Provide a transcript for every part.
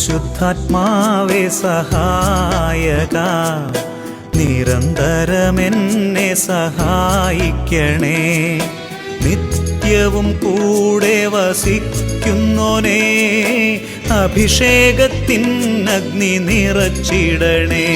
പരിശുദ്ധാത്മാവേ സഹായക, നിരന്തരമെന്നെ സഹായിക്കണേ. നിത്യവും കൂടെ വസിക്കുന്നോനേ, അഭിഷേകത്തിൻ അഗ്നി നിറച്ചിടണേ.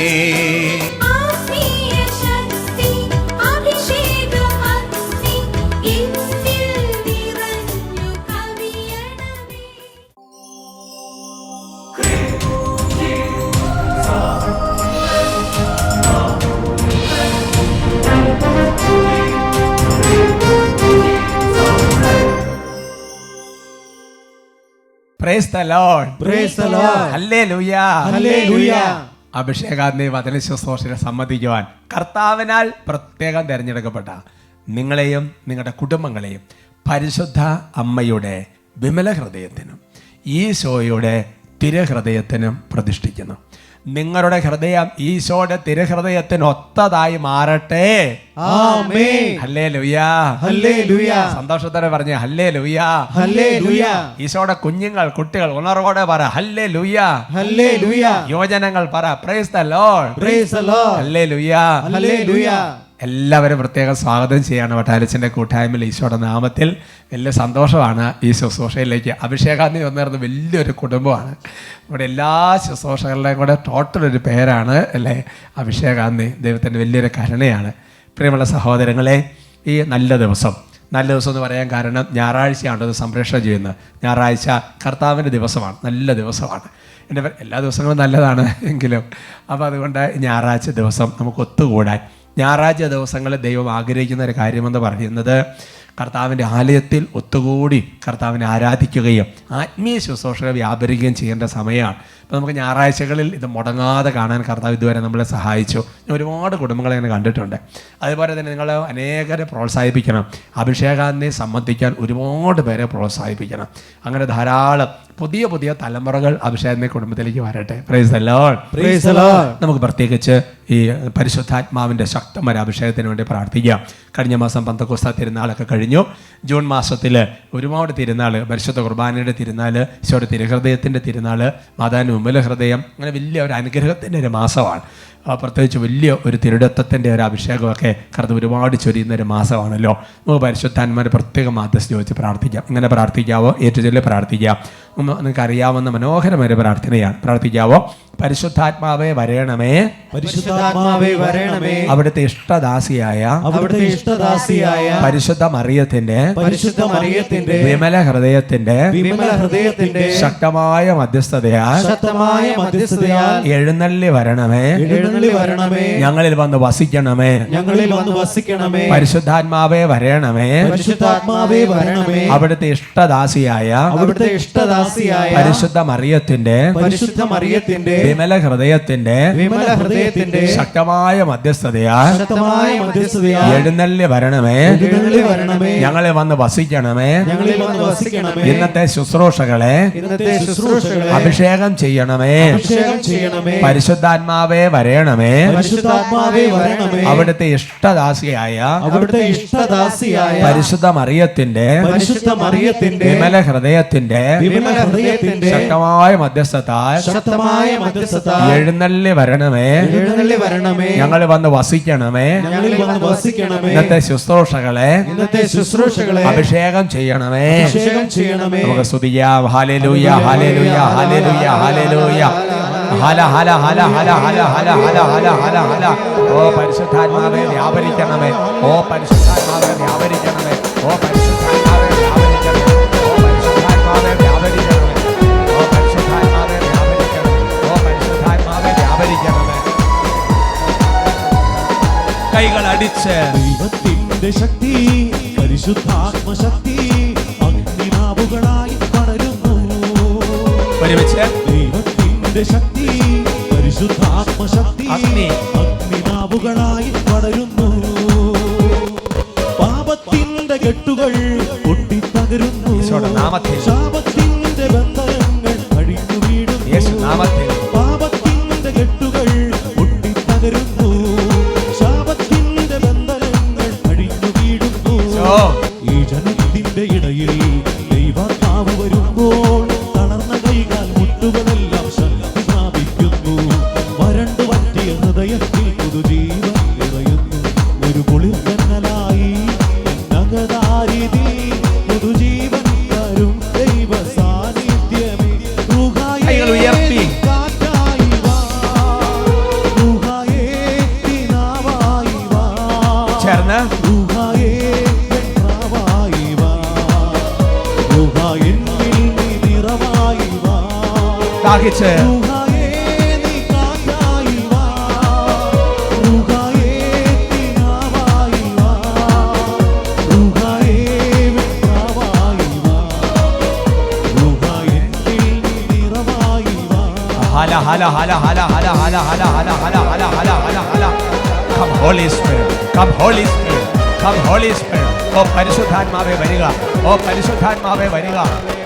Praise the Lord. Praise the Lord. Hallelujah. Hallelujah. അഭിഷേകാഗ്നി വചന ശുശ്രൂഷയെ സംബന്ധിക്കുവാൻ കർത്താവിനാൽ പ്രത്യേകം തിരഞ്ഞെടുക്കപ്പെട്ട നിങ്ങളെയും നിങ്ങളുടെ കുടുംബങ്ങളെയും പരിശുദ്ധ അമ്മയുടെ വിമല ഹൃദയത്തിനും ഈശോയുടെ തിരുഹൃദയത്തിനും പ്രതിഷ്ഠിക്കുന്നു. നിങ്ങളുടെ ഹൃദയം ഈശോയുടെ തിരുഹൃദയത്തിന് ഒത്തതായി മാറട്ടെ. ആമേൻ. ഹല്ലേലൂയാ. ഹല്ലേലൂയാ. സന്തോഷത്തോടെ പറഞ്ഞേ ഹല്ലേലൂയാ. ഹല്ലേലൂയാ. ഈശോയുടെ കുഞ്ഞുങ്ങൾ, കുട്ടികൾ ഉണർവോടെ പറ ഹല്ലേലൂയാ. ഹല്ലേലൂയാ. യുവജനങ്ങൾ പറ praise the Lord. Praise the Lord. ഹല്ലേലൂയാ. ഹല്ലേലൂയാ. എല്ലാവരും പ്രത്യേകം സ്വാഗതം ചെയ്യാണ് വട്ടാലച്ചൻ്റെ കൂട്ടായ്മയിൽ. ഈശോയുടെ നാമത്തിൽ വലിയ സന്തോഷമാണ് ഈ ശുശ്രൂഷയിലേക്ക്. അഭിഷേകാഗ്നി വന്നിരുന്ന വലിയൊരു കുടുംബമാണ്. ഇവിടെ എല്ലാ ശുശ്രൂഷകളുടെയും കൂടെ ടോട്ടൽ ഒരു പേരാണ് അല്ലേ അഭിഷേകാഗ്നി. ദൈവത്തിൻ്റെ വലിയൊരു കരുണയാണ്. പ്രിയമുള്ള സഹോദരങ്ങളെ, ഈ നല്ല ദിവസം എന്ന് പറയാൻ കാരണം ഞായറാഴ്ചയാണ് ഇത് സംപ്രേഷണം ചെയ്യുന്നത്. ഞായറാഴ്ച കർത്താവിൻ്റെ ദിവസമാണ്, നല്ല ദിവസമാണ്. എൻ്റെ എല്ലാ ദിവസങ്ങളും നല്ലതാണ് എങ്കിലും അപ്പോൾ അതുകൊണ്ട് ഞായറാഴ്ച ദിവസം നമുക്ക് ഒത്തുകൂടാൻ, ഞായറാഴ്ച ദിവസങ്ങളിൽ ദൈവം ആഗ്രഹിക്കുന്ന ഒരു കാര്യമെന്ന് പറയുന്നത് കർത്താവിൻ്റെ ആലയത്തിൽ ഒത്തുകൂടി കർത്താവിനെ ആരാധിക്കുകയും ആത്മീയ ശുശ്രൂഷകൾ വ്യാപരിക്കുകയും ചെയ്യേണ്ട സമയമാണ്. അപ്പോൾ നമുക്ക് ഞായറാഴ്ചകളിൽ ഇത് മുടങ്ങാതെ കാണാൻ കർത്താവ് ഇതുവരെ നമ്മളെ സഹായിച്ചു. ഞാൻ ഒരുപാട് കുടുംബങ്ങളെ ഇങ്ങനെ കണ്ടിട്ടുണ്ട്. അതുപോലെ തന്നെ നിങ്ങൾ അനേകരെ പ്രോത്സാഹിപ്പിക്കണം. അഭിഷേകാഗ്നിയെ സംബന്ധിക്കാൻ ഒരുപാട് പേരെ പ്രോത്സാഹിപ്പിക്കണം. അങ്ങനെ ധാരാളം പുതിയ പുതിയ തലമുറകൾ അഭിഷേകാഗ്നി കുടുംബത്തിലേക്ക് വരട്ടെ. Price the Lord. Praise the Lord. നമുക്ക് പ്രത്യേകിച്ച് ഈ പരിശുദ്ധാത്മാവിൻ്റെ ശക്തമായ അഭിഷേകത്തിന് വേണ്ടി പ്രാർത്ഥിക്കാം. കഴിഞ്ഞ മാസം പെന്തക്കോസ്ത തിരുനാളൊക്കെ കഴിഞ്ഞു. ജൂൺ മാസത്തിൽ ഒരുപാട് തിരുനാൾ, പരിശുദ്ധ കുർബാനയുടെ തിരുനാൾ, ഈശോയുടെ തിരുഹൃദയത്തിൻ്റെ തിരുനാൾ, മാതാവിൻ്റെ വിമല ഹൃദയം, അങ്ങനെ വലിയ ഒരു അനുഗ്രഹത്തിൻ്റെ ഒരു മാസമാണ്. പ്രത്യേകിച്ച് വലിയ ഒരു തിരുടത്വത്തിൻ്റെ ഒരു അഭിഷേകമൊക്കെ കർത്താവ് ഒരുപാട് ചൊരിയുന്ന ഒരു മാസമാണല്ലോ. നമുക്ക് പരിശുദ്ധാത്മാരെ പ്രത്യേകം മാധ്യസ്ഥ ചോദിച്ച് പ്രാർത്ഥിക്കാം. ഇങ്ങനെ പ്രാർത്ഥിക്കാവോ? ഏറ്റുചൊല്ലി പ്രാർത്ഥിക്കാം. നിങ്ങൾക്ക് അറിയാവുന്ന മനോഹരമായ പ്രാർത്ഥനയാണ്. പ്രാർത്ഥിക്കാവോ? പരിശുദ്ധാത്മാവേ വരേണമേ, പരിശുദ്ധാത്മാവേ വരേണമേ, അവിടുത്തെ ഇഷ്ടദാസിയായ പരിശുദ്ധ മറിയത്തിന്റെ വിമല ഹൃദയത്തിന്റെ ശക്തമായ മധ്യസ്ഥതയാൽ എഴുന്നള്ളി വരണമേ, ഞങ്ങളിൽ വന്ന് വസിക്കണമേ. പരിശുദ്ധാത്മാവേ വരേണമേ, അവിടുത്തെ ഇഷ്ടദാസിയായ പരിശുദ്ധ മറിയത്തിന്റെ വിമല ഹൃദയത്തിന്റെ ശക്തമായ മധ്യസ്ഥതയാൽ എഴുന്നള്ളി വരണമേ, ഞങ്ങളെ വന്ന് വസിക്കണമേ. ഇന്നത്തെ ശുശ്രൂഷകളെ അഭിഷേകം ചെയ്യണമേ. പരിശുദ്ധാത്മാവേ വരേണമേ, അവിടുത്തെ ഇഷ്ടദാസിയായ പരിശുദ്ധ മറിയത്തിന്റെ വിമല ഹൃദയത്തിന്റെ ശക്തമായ മധ്യസ്ഥതാൽ എഴുന്നള്ളി വരണമേ, ഞങ്ങൾ വന്ന് വസിക്കണമേ. ഇന്നത്തെ ശുശ്രൂഷകളെ അഭിഷേകം ചെയ്യണമേ. നമുക്ക് സ്തുതിക്കാം. ഹല്ലേലൂയ, ഹല്ലേലൂയ, ഹല്ലേലൂയ, ഹല്ലേലൂയ. ഹല ഹല ഹല ഹല ഹല ഹല ഹല ഹല ഹല ഹല. ഓ പരിശുദ്ധാത്മാവേ വ്യാപരിക്കണമേ, ഓ പരിശുദ്ധാത്മാവേ വ്യാപരിക്കണമേ, ഓ പരിശുദ്ധാത്മാവേ വ്യാപരിക്കണമേ, ഓ പരിശുദ്ധാത്മാവേ വ്യാപരിക്കണമേ, ഓ പരിശുദ്ധാത്മാവേ വ്യാപരിക്കണമേ, ഓ പരിശുദ്ധാത്മാവേ വ്യാപരിക്കണമേ. കൈകൾ അടിച്ച് ദൈവത്തിന്റെ ശക്തി, പരിശുദ്ധാത്മശക്തി അഗ്നിനാവുകളായി പടരുന്നു. ഒരുമിച്ച് ദൈവത്തിന്റെ ശക്തി, പരിശുദ്ധാത്മശക്തി അഗ്നിനാവുകളായി പടരുന്നു. പാപത്തിന്റെ കെട്ടുകൾ പൊട്ടിത്തകരുന്നു. ശാപത്തിന്റെ ബന്ധനങ്ങൾ അഴിഞ്ഞു വീഴുന്നു. പാപത്തിന്റെ കെട്ടുകൾ പൊട്ടിത്തകരുന്നു. ശാപത്തിന്റെ ബന്ധനങ്ങൾ അഴിഞ്ഞു വീഴുന്നു. ഈ ജനത്തിന്റെ ഇടയിൽ ദൈവാത്മാവ് വരുമ്പോൾ തളർന്ന കൈകാൽ മുട്ടുകളെല്ലാം ഉയർത്തി കാറ്റായി വാ, റൂഹായേ പിതാവായി വാ, ചേർന്ന് റൂഹായേ വെണ്പ്രാവായി വാ, റൂഹാ എന്നിൽ നീ നിറവായി വാ, ദാഹിച്ച് റൂഹായേ നീ കാറ്റായി വാ, റൂഹായേ പിതാവായി വാ, റൂഹായേ വെണ്പ്രാവായി വാ, റൂഹാ എന്നിൽ നീ നിറവായി വാ. ഹല ഹല ഹല ഹല ഹല ഹല ഹല ഹല ഹല ഹല ഹല ഹല Hala. Come Holy Spirit, come Holy Spirit, come Holy Spirit. ഓ പരിശുദ്ധാത്മാവേ വരിക, ഓ പരിശുദ്ധാത്മാവേ വരിക.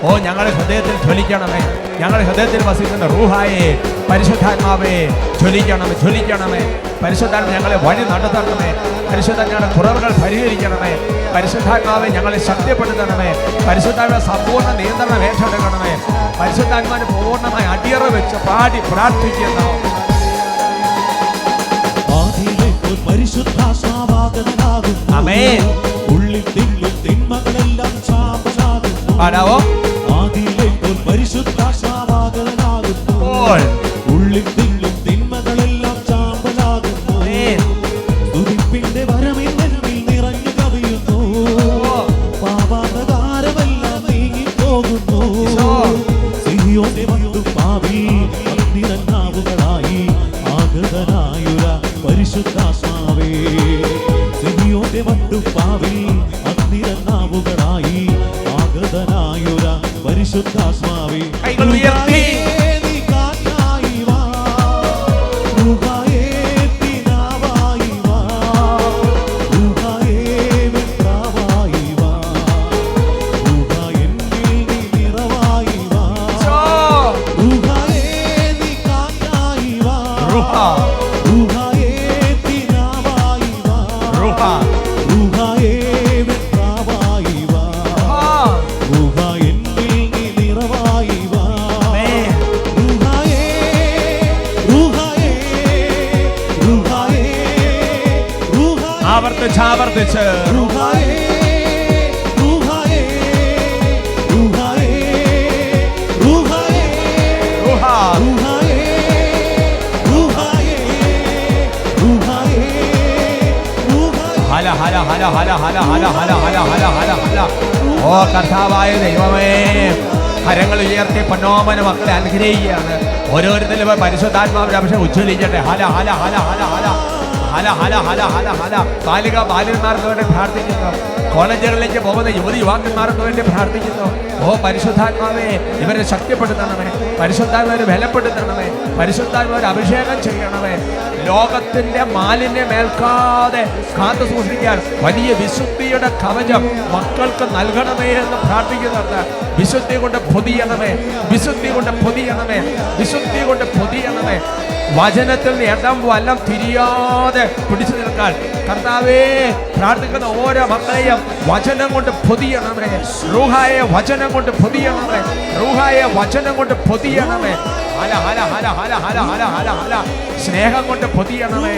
ഓ ഞങ്ങളുടെ ഹൃദയത്തിൽ ജ്വലിക്കണമേ, ഞങ്ങളുടെ ഹൃദയത്തിൽ വസിക്കുന്ന റൂഹായെ പരിശുദ്ധാത്മാവേ ജ്വലിക്കണമേ, ജ്വലിക്കണമേ. പരിശുദ്ധാത്മ ഞങ്ങളെ വഴി നടത്തണമേ, പരിശുദ്ധാത്മയുടെ കുറവുകൾ പരിഹരിക്കണമേ, പരിശുദ്ധാത്മാവെ ഞങ്ങളെ ശക്തിപ്പെടുത്തണമേ, പരിശുദ്ധാത്മാവ് സമ്പൂർണ്ണ നിയന്ത്രണം ഏറ്റെടുക്കണമേ, പരിശുദ്ധാത്മാവിന് പൂർണ്ണമായി അടിയറ വെച്ച് പാടി പ്രാർത്ഥിക്കുന്നു. ആദിയിലെ ഒരു പരിശുദ്ധാത്മാവാഗതനാകുന്നു. ആമേൻ. ഉള്ളിൽ തിന്നും തിന്മകളെല്ലാം ശാപനാകുന്നു. പാടാവോ? ആദിയിലെ ഒരു പരിശുദ്ധാത്മാവാഗതനാകുന്നു. ഇപ്പോൾ ഉള്ളിൽ തിന്നും തിന്മകളെല്ലാം ശാപനാകുന്നു. ആമേൻ. സ്തുതിപ്പിന്റെ വരമെന്നിൽ നിറഞ്ഞു കവിയുന്നു. പാപാന്തകാരമെല്ലാം നീങ്ങിപ്പോകുന്നു. സിഹിയോന്റെ മട്ടുപ്പാവിൽ അഗ്നിരന്നാവുകളായി ആഗതനായൊര പരിശുദ്ധാത്മാവേ, സിഹിയോന്റെ മട്ടുപ്പാവിൽ അഗ്നിരന്നാവുകളായി ആഗതനായൊര പരിശുദ്ധാത്മാവേ, കൈകൾ ഉയർത്തി നീ കാറ്റായി വാ, റൂഹായേ പിതാവായി വാ, റൂഹായേ വെണ്പ്രാവായി വാ, റൂഹാ എന്നിൽ നീ നിറവായി വാ, റൂഹായേ നീ കാറ്റായി വാ, റൂഹാ റൂഹായേ പിതാവായി വാ, റൂഹാ റൂഹായേ വെണ്പ്രാവായി വാ, റൂഹാ എന്നിൽ നീ നിറവായി വാ, ആമേൻ. റൂഹായേ റൂഹായേ റൂഹായേ റൂഹായേ ആവർത്തിച്ച് ആവർത്തിച്ച് റൂഹായേ റൂഹായേ റൂഹായേ റൂഹായേ റൂഹാ റൂഹായേ റൂഹായേ റൂഹായേ റൂഹായേ. ഹല ഹല ഹല ഹല ഹല ഹല ഹല ഹല ഹല ഹല ഹല. ഓ കർത്താവായ ദൈവമേ, കരങ്ങൾ ഉയർത്തി പൊന്നോമന മക്കളെ അനുഗ്രഹിക്കുകയാണ്. ഓരോരുത്തരും പരിശുദ്ധാത്മാവിന്റെ അഭിഷേകം ഉജ്ജ്വലിക്കട്ടെ. ഹല ഹല ഹല ഹല ഹല ഹല ഹല ഹല ഹല ഹല. ബാലിക ബാലന്മാർക്ക് വേണ്ടി പ്രാർത്ഥിക്കുന്നു, കോളേജുകളിലേക്ക് പോകുന്ന യുവതി യുവാക്കന്മാർക്ക് വേണ്ടി പ്രാർത്ഥിക്കുന്നു. ഓ പരിശുദ്ധാത്മാവേ, ഇവരെ ശക്തിപ്പെടുത്തണമേ, പരിശുദ്ധാത്മാവിനെ ബലപ്പെടുത്തണമേ, പരിശുദ്ധാത്മാവിനെ അഭിഷേകം ചെയ്യണമേ. ലോകത്തിന്റെ മാലിന്യം ഏൽക്കാതെ കാത്തു സൂക്ഷിക്കാൻ വലിയ വിശുദ്ധിയുടെ കവചം മക്കൾക്ക് നൽകണമേ എന്ന് പ്രാർത്ഥിക്കുന്നുണ്ട്. വിശുദ്ധി കൊണ്ട് പൊതിയണമേ, വിശുദ്ധി കൊണ്ട് പൊതിയണമേ, വിശുദ്ധി കൊണ്ട് പൊതിയണമേ. വചനത്തിൽ നിന്ന് ഇടം വലം തിരിയാതെ പിടിച്ചു നിൽക്കാൻ കർത്താവേ പ്രാർത്ഥിക്കുന്ന ഓരോ മക്കളെയും വചനം കൊണ്ട് പൊതിയണമേ. റൂഹായെ വചനം കൊണ്ട് പൊതിയണമേ, റൂഹായെ വചനം കൊണ്ട് പൊതിയണമേ. ഹല ഹല ഹല ഹല ഹല ഹല ഹല ഹല. സ്നേഹം കൊണ്ട് പൊതിയണമേ.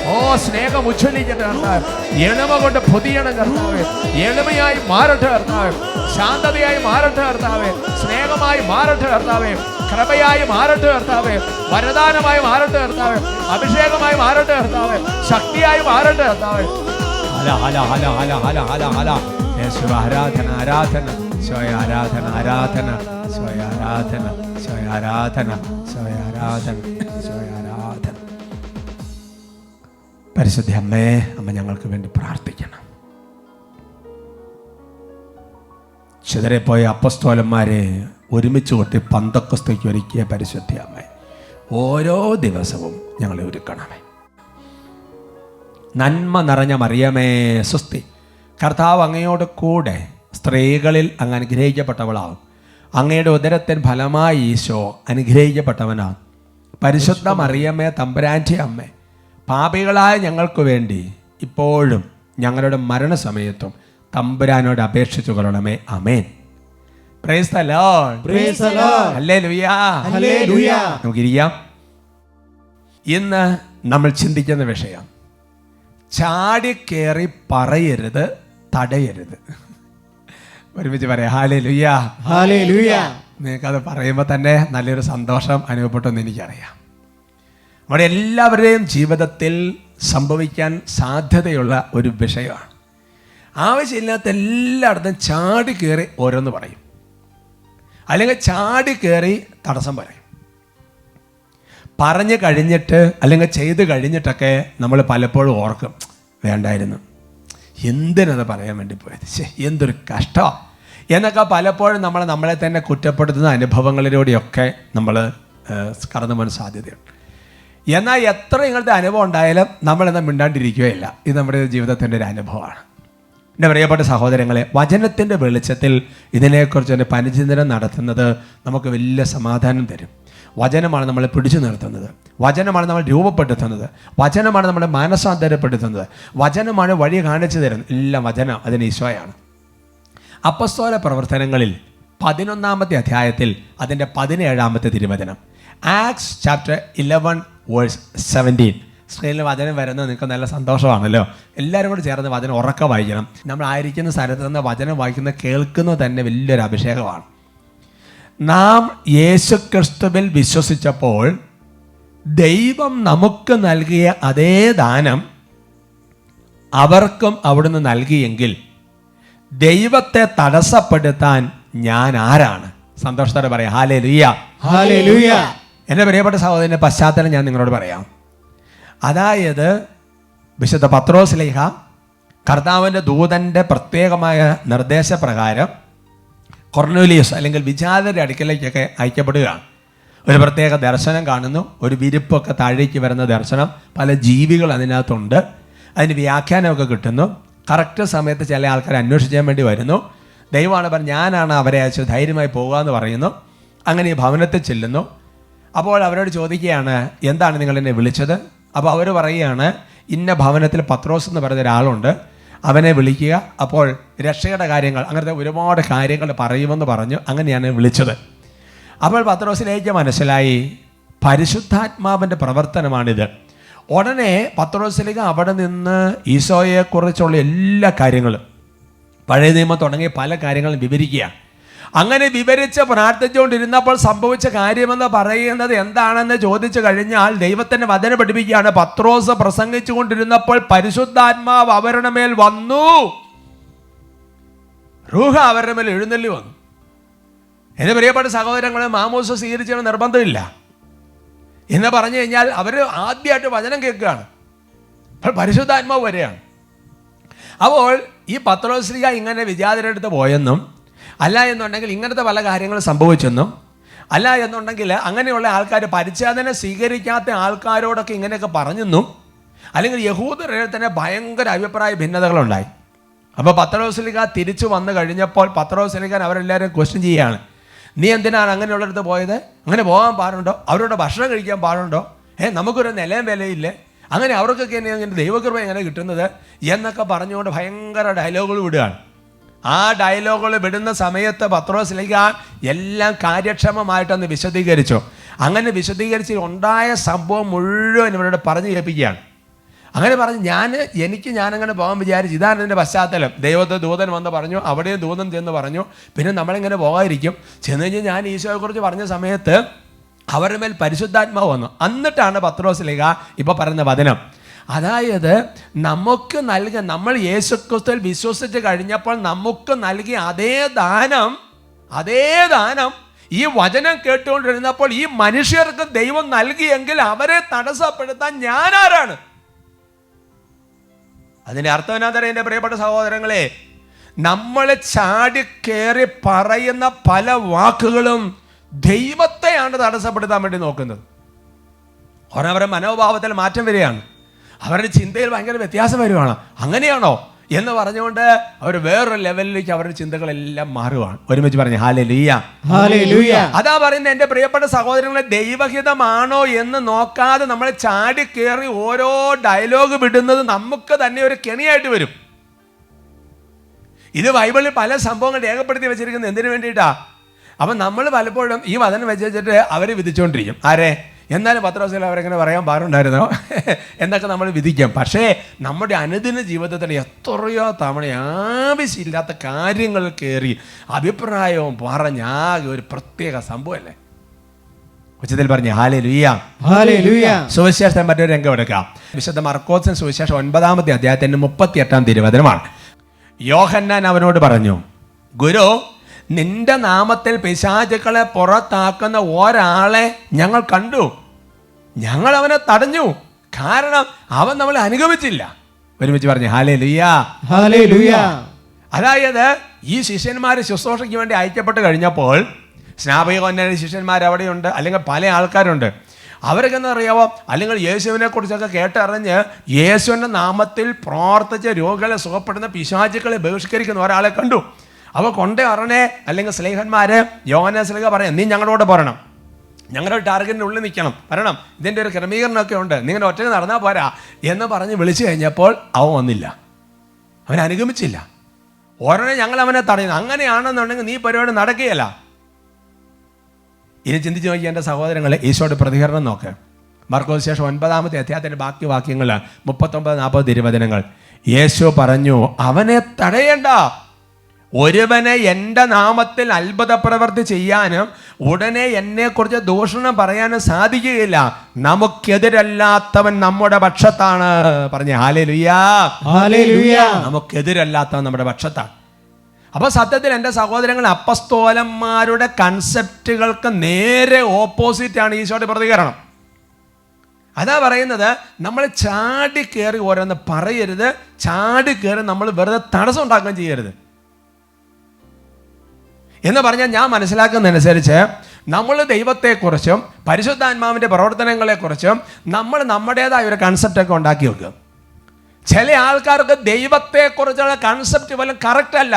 ഓ സ്നേഹം ഉജ്ജ്വലിക്കട്ടെ കർത്താവ്. എളിമ കൊണ്ട് പൊതിയണം കർത്താവ്. എളിമയായി മാറട്ടെ കർത്താവ്, ശാന്തതയായി മാറട്ടെ കർത്താവ്, സ്നേഹമായി മാറട്ടെ കർത്താവ്, കൃപയായി മാറട്ടെ കർത്താവ്, വരദാനമായി മാറട്ടെ കർത്താവ്, അഭിഷേകമായി മാറട്ടെ കർത്താവ്, ശക്തിയായി മാറട്ടെ കർത്താവ്. ഹല ഹല ഹല ഹല ഹല ഹല ഹല. യേശുവ ആരാധന ആരാധന, സ്വയ ആരാധന ആരാധന, സ്വയ ആരാധന, സ്വയ ആരാധന, സ്വയ ആരാധന, സ്വയ ആരാധന. പരിശുദ്ധ അമ്മേ, അമ്മ ഞങ്ങൾക്ക് വേണ്ടി പ്രാർത്ഥിക്കണം. ചിതറിപ്പോയ അപ്പസ്തോലന്മാരെ ഒരുമിച്ച് കൊട്ടി പന്തക്കസ്തയ്ക്ക് ഒരുക്കിയ പരിശുദ്ധ അമ്മേ, ഓരോ ദിവസവും ഞങ്ങളെ ഒരുക്കണമേ. നന്മ നിറഞ്ഞ മറിയമേ സ്വസ്തി, കർത്താവ് അങ്ങയോട് കൂടെ സ്ത്രീകളിൽ അങ്ങ് അനുഗ്രഹിക്കപ്പെട്ടവളാവും. അങ്ങയുടെ ഉദരത്തിൻ ഫലമായി ഈശോ അനുഗ്രഹിക്കപ്പെട്ടവനാണ്. പരിശുദ്ധ മറിയമേ തമ്പുരാൻ്റെ അമ്മേ, പാപികളായ ഞങ്ങൾക്ക് വേണ്ടി ഇപ്പോഴും ഞങ്ങളുടെ മരണസമയത്തും തമ്പുരാനോട് അപേക്ഷിച്ചു കൊള്ളണമേ. ആമേൻ. Praise the Lord. Praise the Lord. ഹല്ലേലൂയ. ഹല്ലേലൂയ. നമുക്കിരിക്കാം. ഇന്ന് നമ്മൾ ചിന്തിക്കുന്ന വിഷയം ചാടിക്കേറി പറയരുത്, തടയരുത്. ഒരുമിച്ച് പറയാം ഹല്ലേലൂയ. ഹല്ലേലൂയ. നിങ്ങൾക്കത് പറയുമ്പോൾ തന്നെ നല്ലൊരു സന്തോഷം അനുഭവപ്പെട്ടെന്ന് എനിക്കറിയാം. നമ്മുടെ എല്ലാവരുടെയും ജീവിതത്തിൽ സംഭവിക്കാൻ സാധ്യതയുള്ള ഒരു വിഷയമാണ്. ആവശ്യമില്ലാത്ത എല്ലായിടത്തും ചാടി കയറി ഓരോന്ന് പറയും, അല്ലെങ്കിൽ ചാടി കയറി തടസ്സം പറയും. പറഞ്ഞു കഴിഞ്ഞിട്ട് അല്ലെങ്കിൽ ചെയ്ത് കഴിഞ്ഞിട്ടൊക്കെ നമ്മൾ പലപ്പോഴും ഓർക്കും, വേണ്ടായിരുന്നു, എന്തിനത് പറയാൻ വേണ്ടി പോയത്, എന്തൊരു കഷ്ടമാണ് എന്നൊക്കെ പലപ്പോഴും നമ്മളെ തന്നെ കുറ്റപ്പെടുത്തുന്ന അനുഭവങ്ങളിലൂടെയൊക്കെ നമ്മൾ കടന്നു പോകാൻ സാധ്യതയുണ്ട്. എന്നാൽ എത്ര ഇങ്ങനത്തെ അനുഭവം ഉണ്ടായാലും നമ്മളെന്നാൽ മിണ്ടാണ്ടിരിക്കുകയില്ല. ഇത് നമ്മുടെ ജീവിതത്തിൻ്റെ ഒരു അനുഭവമാണ്. എൻ്റെ പ്രിയപ്പെട്ട സഹോദരങ്ങളെ, വചനത്തിൻ്റെ വെളിച്ചത്തിൽ ഇതിനെക്കുറിച്ച് പരിചിന്തനം നടത്തുന്നത് നമുക്ക് വലിയ സമാധാനം തരും. വചനമാണ് നമ്മളെ പിടിച്ചു നിർത്തുന്നത്, വചനമാണ് നമ്മൾ രൂപപ്പെടുത്തുന്നത്, വചനമാണ് നമ്മളെ മാനസാന്തരപ്പെടുത്തുന്നത്, വചനമാണ് വഴി കാണിച്ചു തരുന്നത്. എല്ലാം വചനം, അതിന് ഈശോയാണ്. അപ്പസ്തോല പ്രവർത്തനങ്ങളിൽ 11-ാമത്തെ അധ്യായത്തിൽ അതിൻ്റെ 17-ാമത്തെ തിരുവചനം, ആക്ട്സ് ചാപ്റ്റർ 11:17. സ്ക്രീനിൽ വചനം വരുന്നത് നിങ്ങൾക്ക് നല്ല സന്തോഷമാണല്ലോ. എല്ലാവരും കൂടി ചേർന്ന് വചനം ഉറക്കെ വായിക്കണം. നമ്മൾ ആയിരിക്കുന്ന സ്ഥലത്ത് നിന്ന് വചനം വായിക്കുന്നത് കേൾക്കുന്നത് തന്നെ വലിയൊരു അഭിഷേകമാണ്. നാം യേശുക്രിസ്തുവിൽ വിശ്വസിച്ചപ്പോൾ ദൈവം നമുക്ക് നൽകിയ അതേ ദാനം അവർക്കും അവിടുന്ന് നൽകിയെങ്കിൽ ദൈവത്തെ തടസ്സപ്പെടുത്താൻ ഞാൻ ആരാണ്? സന്തോഷത്തോടെ പറയാം ഹല്ലേലൂയ. ഹല്ലേലൂയ. എൻ്റെ പ്രിയപ്പെട്ട സഹോദരൻ്റെ പശ്ചാത്തലം ഞാൻ നിങ്ങളോട് പറയാം. അതായത് വിശുദ്ധ പത്രോസ്ലീഹ കർത്താവിൻ്റെ ദൂതൻ്റെ പ്രത്യേകമായ നിർദ്ദേശപ്രകാരം കൊർന്നേലിയസ് അല്ലെങ്കിൽ വിജാതരുടെ അടുക്കലേക്കൊക്കെ അയക്കപ്പെടുകയാണ്. ഒരു പ്രത്യേക ദർശനം കാണുന്നു, ഒരു വിരിപ്പൊക്കെ താഴേക്ക് വരുന്ന ദർശനം, പല ജീവികൾ അതിനകത്തുണ്ട്, അതിന് വ്യാഖ്യാനമൊക്കെ കിട്ടുന്നു. കറക്റ്റ് സമയത്ത് ചില ആൾക്കാർ അന്വേഷിക്കാൻ വേണ്ടി വരുന്നു. ദൈവമാണ് പറഞ്ഞ് ഞാനാണ് അവരെ അയച്ച് ധൈര്യമായി പോകുക എന്ന് പറയുന്നു. അങ്ങനെ ഈ ഭവനത്തിൽ ചെല്ലുന്നു. അപ്പോൾ അവരോട് ചോദിക്കുകയാണ്, എന്താണ് നിങ്ങൾ എന്നെ വിളിച്ചത്? അപ്പോൾ അവർ പറയുകയാണ്, ഇന്ന ഭവനത്തിൽ പത്രോസ് എന്ന് പറയുന്ന ഒരാളുണ്ട്, അവനെ വിളിക്കുക, അപ്പോൾ രക്ഷയുടെ കാര്യങ്ങൾ അങ്ങനത്തെ ഒരുപാട് കാര്യങ്ങൾ പറയുമെന്ന് പറഞ്ഞു. അങ്ങനെയാണ് വിളിച്ചത്. അപ്പോൾ പത്രോസിലേക്ക് മനസ്സിലായി പരിശുദ്ധാത്മാവിൻ്റെ പ്രവർത്തനമാണിത്. ഉടനെ പത്രോസിലേക്ക് അവിടെ നിന്ന് ഈശോയെക്കുറിച്ചുള്ള എല്ലാ കാര്യങ്ങളും, പഴയ നിയമം തുടങ്ങിയ പല കാര്യങ്ങളും വിവരിക്കുകയാണ്. അങ്ങനെ വിവരിച്ച് പ്രാർത്ഥിച്ചുകൊണ്ടിരുന്നപ്പോൾ സംഭവിച്ച കാര്യമെന്ന് പറയുന്നത് എന്താണെന്ന് ചോദിച്ചു കഴിഞ്ഞാൽ ദൈവത്തിൻ്റെ വചനം പഠിപ്പിക്കുകയാണ്. പത്രോസ് പ്രസംഗിച്ചു കൊണ്ടിരുന്നപ്പോൾ പരിശുദ്ധാത്മാവ് അവരുടെ മേൽ വന്നു, റൂഹ അവരുടെ മേൽ എഴുന്നള്ളി വന്നു. എൻ്റെ പ്രിയപ്പെട്ട സഹോദരങ്ങളെ, മാമോസ സ്വീകരിച്ച നിർബന്ധമില്ല എന്ന് പറഞ്ഞു കഴിഞ്ഞാൽ അവർ ആദ്യമായിട്ട് വചനം കേൾക്കുകയാണ്. അപ്പോൾ പരിശുദ്ധാത്മാവ് വരികയാണ്. അപ്പോൾ ഈ പത്രോസ്ലീഹ ഇങ്ങനെ വിജാതരുടെ അടുത്ത് പോയെന്നും, അല്ല എന്നുണ്ടെങ്കിൽ ഇങ്ങനത്തെ പല കാര്യങ്ങളും സംഭവിച്ചെന്നും, അല്ല എന്നുണ്ടെങ്കിൽ അങ്ങനെയുള്ള ആൾക്കാർ പരിച്ഛേദന സ്വീകരിക്കാത്ത ആൾക്കാരോടൊക്കെ ഇങ്ങനെയൊക്കെ പറഞ്ഞെന്നും, അല്ലെങ്കിൽ യഹൂദരുടെ തന്നെ ഭയങ്കര അഭിപ്രായ ഭിന്നതകളുണ്ടായി. അപ്പോൾ പത്രോസ്ലീഹ തിരിച്ചു വന്നു കഴിഞ്ഞപ്പോൾ പത്രോസ്ലീഹൻ അവരെല്ലാവരും ക്വസ്റ്റ്യൻ ചെയ്യുകയാണ്, നീ എന്തിനാണ് അങ്ങനെയുള്ളടത്ത് പോയത്? അങ്ങനെ പോകാൻ പാടുണ്ടോ? അവരോട് ഭക്ഷണം കഴിക്കാൻ പാടുണ്ടോ? നമുക്കൊരു നിലയും വിലയില്ലേ? അങ്ങനെ അവർക്കൊക്കെ ഇങ്ങനെ ദൈവകൃപ എങ്ങനെ കിട്ടുന്നത് എന്നൊക്കെ പറഞ്ഞുകൊണ്ട് ഭയങ്കര ഡയലോഗുകൾ വിടുകയാണ്. ആ ഡയലോഗുകൾ വിടുന്ന സമയത്ത് പത്രോസ്ലീഹ എല്ലാം കാര്യക്ഷമമായിട്ടൊന്ന് വിശദീകരിച്ചു. അങ്ങനെ വിശദീകരിച്ച് ഉണ്ടായ സംഭവം മുഴുവൻ ഇവരോട് പറഞ്ഞു കേൾപ്പിക്കുകയാണ്. അങ്ങനെ പറഞ്ഞ് ഞാനങ്ങനെ പോകാൻ വിചാരിച്ചു, ഇതാണ് എൻ്റെ പശ്ചാത്തലം. ദൈവത്തെ ദൂതൻ വന്ന് പറഞ്ഞു, അവിടെയും ദൂതൻ ചെന്ന് പറഞ്ഞു, പിന്നെ നമ്മളിങ്ങനെ പോകാതിരിക്കും. ചെന്ന് കഴിഞ്ഞാൽ ഞാൻ ഈശോയെക്കുറിച്ച് പറഞ്ഞ സമയത്ത് അവരുടെ മേൽ പരിശുദ്ധാത്മാവ് വന്നു. എന്നിട്ടാണ് പത്രോസ്ലീഹ ഇപ്പോൾ പറയുന്ന വചനം. അതായത് നമുക്ക് നൽകിയ, നമ്മൾ യേശുക്രിസ്തുവിൽ വിശ്വസിച്ച് കഴിഞ്ഞപ്പോൾ നമുക്ക് നൽകിയ അതേ ദാനം ഈ വചനം കേട്ടുകൊണ്ടിരുന്നപ്പോൾ ഈ മനുഷ്യർക്ക് ദൈവം നൽകിയെങ്കിൽ അവരെ തടസ്സപ്പെടുത്താൻ ഞാൻ ആരാണ്? അതിൻ്റെ അർത്ഥം എന്നാ എൻ്റെ പ്രിയപ്പെട്ട സഹോദരങ്ങളെ, നമ്മൾ ചാടിക്കേറി പറയുന്ന പല വാക്കുകളും ദൈവത്തെയാണ് തടസ്സപ്പെടുത്താൻ വേണ്ടി നോക്കുന്നത്. അവരുടെ മനോഭാവത്തിൽ മാറ്റം വരികയാണ്, അവരുടെ ചിന്തയിൽ ഭയങ്കര വ്യത്യാസം വരുവാണ്. അങ്ങനെയാണോ എന്ന് പറഞ്ഞുകൊണ്ട് അവർ വേറൊരു ലെവലിലേക്ക് അവരുടെ ചിന്തകളെല്ലാം മാറുകയാണ്. ഒരുമിച്ച് പറഞ്ഞു ഹല്ലേലൂയ. ഹല്ലേലൂയ. അതാ പറയുന്നത് എൻ്റെ പ്രിയപ്പെട്ട സഹോദരങ്ങളെ, ദൈവഹിതമാണോ എന്ന് നോക്കാതെ നമ്മൾ ചാടി കയറി ഓരോ ഡയലോഗ് വിടുന്നത് നമുക്ക് തന്നെ ഒരു കെണിയായിട്ട് വരും. ഇത് ബൈബിളിൽ പല സംഭവങ്ങൾ രേഖപ്പെടുത്തി വെച്ചിരിക്കുന്നത് എന്തിനു വേണ്ടിയിട്ടാ? അപ്പം നമ്മൾ പലപ്പോഴും ഈ വചനം വെച്ചിട്ട് അവരെ വിധിച്ചുകൊണ്ടിരിക്കും. ആരെ? എന്നാലും പത്രോസിൽ അവരെങ്ങനെ പറയാൻ പാടുണ്ടായിരുന്നോ എന്നൊക്കെ നമ്മൾ വിധിക്കാം. പക്ഷേ നമ്മുടെ അനുദിന ജീവിതത്തിൽ എത്രയോ തവണ ആവശ്യമില്ലാത്ത കാര്യങ്ങൾ കയറി അഭിപ്രായവും പറഞ്ഞാകെ ഒരു പ്രത്യേക സംഭവമല്ലേ. ഉച്ചത്തിൽ പറഞ്ഞ ഹല്ലേലൂയ, ഹല്ലേലൂയ. സുവിശേഷം മറ്റൊരു രംഗം എടുക്കാം. വിശുദ്ധ മർക്കോസിന്റെ സുവിശേഷം 9-ാമത്തെ അധ്യായത്തിന്റെ 38-ാം തിരുവചനമാണ്. യോഹന്നാൻ അവനോട് പറഞ്ഞു, ഗുരു, നിന്റെ നാമത്തിൽ പിശാചുക്കളെ പുറത്താക്കുന്ന ഒരാളെ ഞങ്ങൾ കണ്ടു. ഞങ്ങൾ അവനെ തടഞ്ഞു, കാരണം അവൻ നമ്മളെ അനുഗമിച്ചില്ല. ഒരുമിച്ച് പറഞ്ഞു ഹല്ലേലൂയ, ഹല്ലേലൂയ. അതായത് ഈ ശിഷ്യന്മാർ ശുശ്രൂഷയ്ക്ക് വേണ്ടി അയക്കപ്പെട്ട് കഴിഞ്ഞപ്പോൾ സ്നാപകന്മാരുടെ ശിഷ്യന്മാർ അവിടെയുണ്ട്, അല്ലെങ്കിൽ പല ആൾക്കാരുണ്ട്. അവരൊക്കെ എന്താ അറിയാവോ, അല്ലെങ്കിൽ യേശുവിനെ കുറിച്ചൊക്കെ കേട്ടറിഞ്ഞ് യേശുവിൻ്റെ നാമത്തിൽ പ്രവർത്തിച്ച് രോഗികളെ സുഖപ്പെടുന്ന പിശാചുക്കളെ ബഹിഷ്കരിക്കുന്ന ഒരാളെ കണ്ടു. അവ കൊണ്ടേ അറിഞ്ഞേ, അല്ലെങ്കിൽ സ്ലേഹന്മാര് യോഹന്നാൻ സ്ലീഹ പറയാം, നീ ഞങ്ങളോട് പറയണം, ഞങ്ങളുടെ ടാർഗറ്റിൻ്റെ ഉള്ളിൽ നിൽക്കണം, വരണം, ഇതിൻ്റെ ഒരു ക്രമീകരണമൊക്കെ ഉണ്ട്, നിങ്ങളുടെ ഒറ്റയ്ക്ക് നടന്നാൽ പോരാ എന്ന് പറഞ്ഞ് വിളിച്ചു കഴിഞ്ഞപ്പോൾ അവൻ വന്നില്ല, അവൻ അനുഗമിച്ചില്ല. ഉടനെ ഞങ്ങൾ അവനെ തടയുന്നു. അങ്ങനെയാണെന്നുണ്ടെങ്കിൽ നീ പരിപാടി നടക്കുകയല്ല. ഇനി ചിന്തിച്ച് നോക്കിയ എൻ്റെ സഹോദരങ്ങളെ, ഈശോയുടെ പ്രതികരണം നോക്ക്. മർക്കോസ് ശേഷം 9-ാമത്തെ അധ്യായത്തിൻ്റെ ബാക്കി വാക്യങ്ങൾ 39-40 തിരുവചനങ്ങൾ. യേശു പറഞ്ഞു, അവനെ തടയേണ്ട. ഒരുവനെ എൻ്റെ നാമത്തിൽ അത്ഭുത പ്രവൃത്തി ചെയ്യാനും ഉടനെ എന്നെക്കുറിച്ച് ദൂഷണം പറയാനും സാധിക്കുകയില്ല. നമുക്കെതിരല്ലാത്തവൻ നമ്മുടെ പക്ഷത്താണ്. പറഞ്ഞേ ഹല്ലേലൂയ, ഹല്ലേലൂയ. നമുക്കെതിരല്ലാത്തവൻ നമ്മുടെ പക്ഷത്താണ്. അപ്പോൾ സത്യത്തിൽ എൻ്റെ സഹോദരങ്ങൾ, അപ്പസ്തോലന്മാരുടെ കൺസെപ്റ്റുകൾക്ക് നേരെ ഓപ്പോസിറ്റാണ് ഈശോയുടെ പ്രതികരണം. അതാ പറയുന്നത്, നമ്മൾ ചാടി കയറി ഓരോന്ന് പറയരുത്, ചാടി കയറി നമ്മൾ വെറുതെ തടസ്സം ഉണ്ടാക്കുകയും ചെയ്യരുത് എന്ന് പറഞ്ഞാൽ, ഞാൻ മനസ്സിലാക്കുന്നതനുസരിച്ച് നമ്മൾ ദൈവത്തെക്കുറിച്ചും പരിശുദ്ധാത്മാവിൻ്റെ പ്രവർത്തനങ്ങളെക്കുറിച്ചും നമ്മൾ നമ്മുടേതായ ഒരു കൺസെപ്റ്റൊക്കെ ഉണ്ടാക്കി വെക്കും. ചില ആൾക്കാർക്ക് ദൈവത്തെക്കുറിച്ചുള്ള കൺസെപ്റ്റ് പോലും കറക്റ്റ് അല്ല.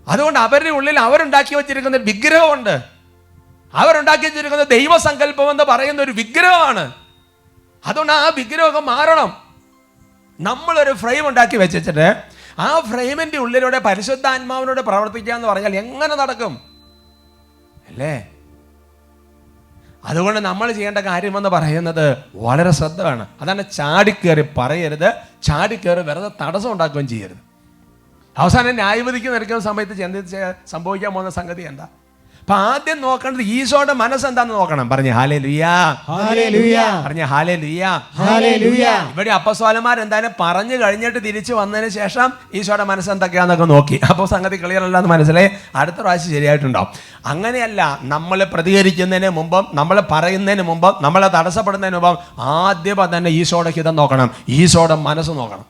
അതുകൊണ്ട് അവരുടെ ഉള്ളിൽ അവരുണ്ടാക്കി വെച്ചിരിക്കുന്ന ഒരു വിഗ്രഹമുണ്ട്. അവരുണ്ടാക്കി വെച്ചിരിക്കുന്ന ദൈവസങ്കല്പം എന്ന് പറയുന്ന ഒരു വിഗ്രഹമാണ്. അതുകൊണ്ട് ആ വിഗ്രഹം മാറണം. നമ്മളൊരു ഫ്രെയിം ഉണ്ടാക്കി വെച്ചിട്ട് ആ ഫ്രെയിമിൻ്റെ ഉള്ളിലൂടെ പരിശുദ്ധാത്മാവിനോട് പ്രവർത്തിക്കുക എന്ന് പറഞ്ഞാൽ എങ്ങനെ നടക്കും അല്ലേ? അതുകൊണ്ട് നമ്മൾ ചെയ്യേണ്ട കാര്യമെന്ന് പറയുന്നത് വളരെ ശ്രദ്ധ വേണം. അതാണ് ചാടിക്കേറി പറയരുത്, ചാടിക്കേറി വെറുതെ തടസ്സം ഉണ്ടാക്കുകയും ചെയ്യരുത്. അവസാനം ന്യായവിധിക്ക് നിൽക്കുന്ന സമയത്ത് ചിന്തിച്ച് സംഭവിക്കാൻ പോകുന്ന സംഗതി എന്താ? അപ്പൊ ആദ്യം നോക്കേണ്ടത് ഈശോയുടെ മനസ്സെന്താന്ന് നോക്കണം. പറഞ്ഞ ഹല്ലേലൂയ, ഹല്ലേലൂയ. പറഞ്ഞ ഹല്ലേലൂയ, ഹല്ലേലൂയ. ഇവിടെ അപ്പസ്തോലന്മാർ എന്തായാലും പറഞ്ഞു കഴിഞ്ഞിട്ട് തിരിച്ചു വന്നതിന് ശേഷം ഈശോയുടെ മനസ്സ് എന്തൊക്കെയാന്നൊക്കെ നോക്കി. അപ്പോൾ സംഗതി ക്ലിയർ അല്ലാന്ന് മനസ്സിലായി, അടുത്ത പ്രാവശ്യം ശരിയായിട്ടുണ്ടാവും. അങ്ങനെയല്ല, നമ്മൾ പ്രതികരിക്കുന്നതിന് മുമ്പും നമ്മൾ പറയുന്നതിന് മുമ്പും നമ്മളെ തടസ്സപ്പെടുന്നതിന് മുമ്പും ആദ്യം തന്നെ ഈശോയുടെ ഹിതം നോക്കണം, ഈശോയുടെ മനസ്സ് നോക്കണം.